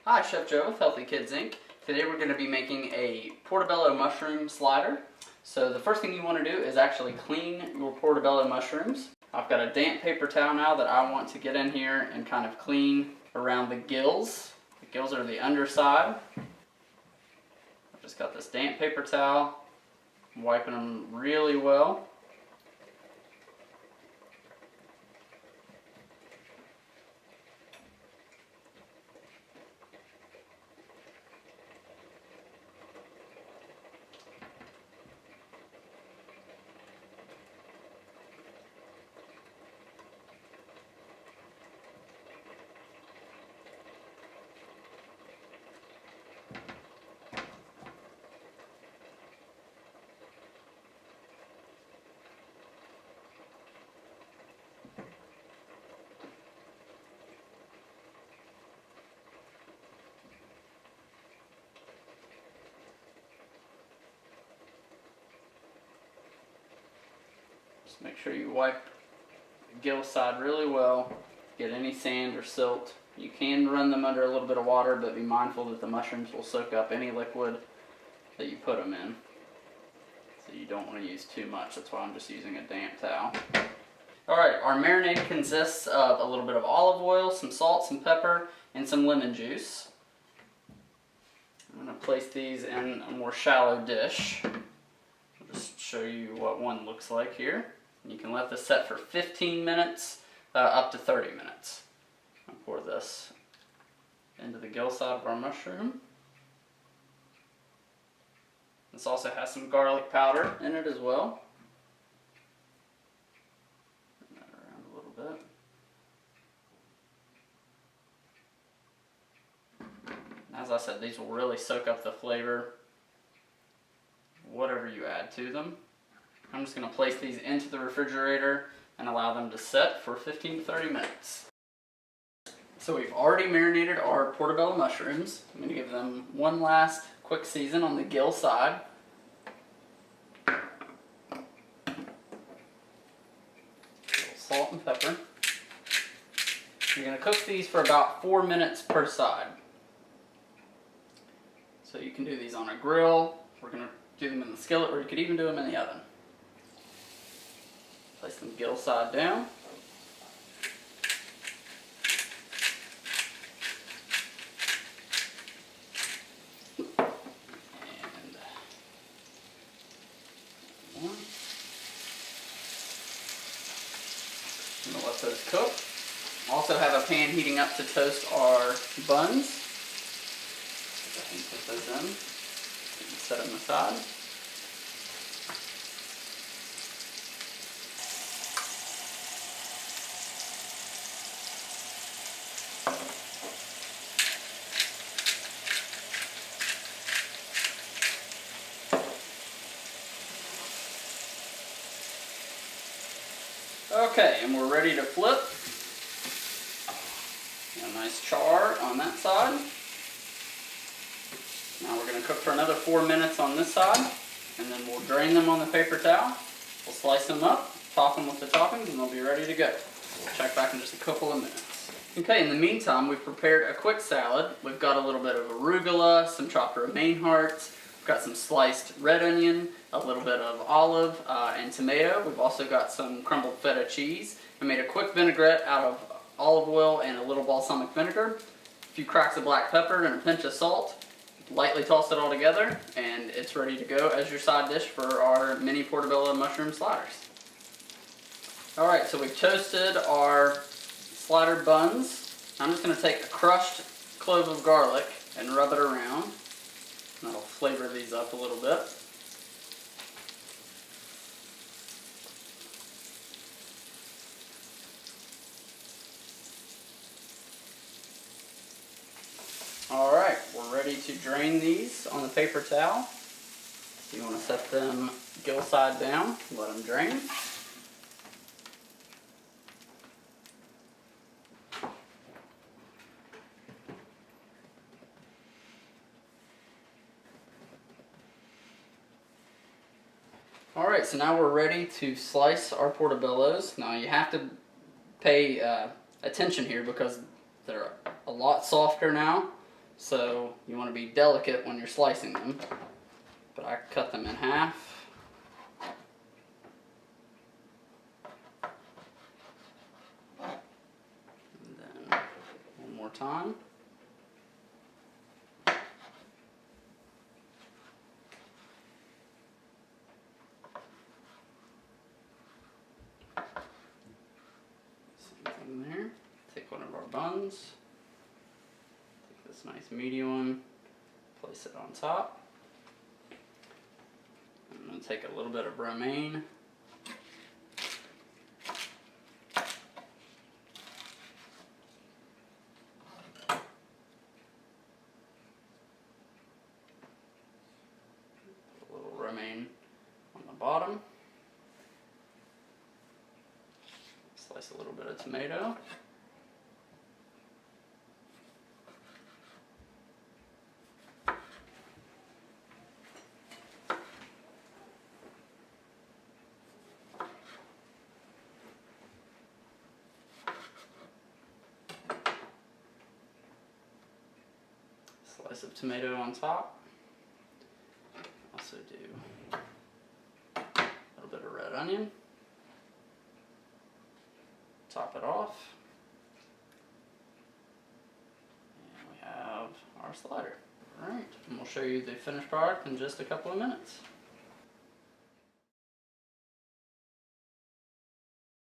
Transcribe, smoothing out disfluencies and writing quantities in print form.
Hi, Chef Joe with Healthy Kids Inc. Today we're going to be making a portobello mushroom slider. So the first thing you want to do is actually clean your portobello mushrooms. I've got a damp paper towel now that I want to get in here and kind of clean around the gills. The gills are the underside. I've just got this damp paper towel. I'm wiping them really well. Just make sure you wipe the gill side really well. Get any sand or silt. You can run them under a little bit of water, but be mindful that the mushrooms will soak up any liquid that you put them in. So you don't want to use too much. That's why I'm just using a damp towel. Alright, our marinade consists of a little bit of olive oil, some salt, some pepper, and some lemon juice. I'm going to place these in a more shallow dish. I'll just show you what one looks like here. You can let this set for 15 minutes up to 30 minutes. I'll pour this into the gill side of our mushroom. This also has some garlic powder in it as well. Turn that around a little bit. As I said, these will really soak up the flavor, whatever you add to them. I'm just going to place these into the refrigerator and allow them to set for 15 to 30 minutes. So we've already marinated our portobello mushrooms. I'm going to give them one last quick season on the gill side. Salt and pepper. You're going to cook these for about 4 minutes per side. So you can do these on a grill. We're going to do them in the skillet, or you could even do them in the oven. Place them gill side down. And one. I'm going to let those cook. Also have a pan heating up to toast our buns. Go ahead and put those in and set them aside. Okay, and we're ready to flip. Got a nice char on that side. Now we're going to cook for another 4 minutes on this side, and then we'll drain them on the paper towel. We'll slice them up, top them with the toppings, and they'll be ready to go. We'll check back in just a couple of minutes. Okay, in the meantime, we've prepared a quick salad. We've got a little bit of arugula, some chopped romaine hearts. We've got some sliced red onion, a little bit of olive and tomato. We've also got some crumbled feta cheese. I made a quick vinaigrette out of olive oil and a little balsamic vinegar, a few cracks of black pepper and a pinch of salt. Lightly toss it all together, and it's ready to go as your side dish for our mini portobello mushroom sliders. Alright, so we've toasted our slider buns. I'm just going to take a crushed clove of garlic and rub it around. That'll flavor these up a little bit. Alright, we're ready to drain these on the paper towel. So you want to set them gill side down, let them drain. Alright, so now we're ready to slice our portobellos. Now you have to pay attention here because they're a lot softer now. so you want to be delicate when you're slicing them. But I cut them in half. And then one more time. Same thing there. Take one of our buns. Take this nice meaty one. Place it on top. I'm going to take a little bit of romaine. Put a little romaine on the bottom. Slice a little bit of tomato. Slice of tomato on top. Also do a little bit of red onion. Top it off. And we have our slider. Alright, and we'll show you the finished product in just a couple of minutes.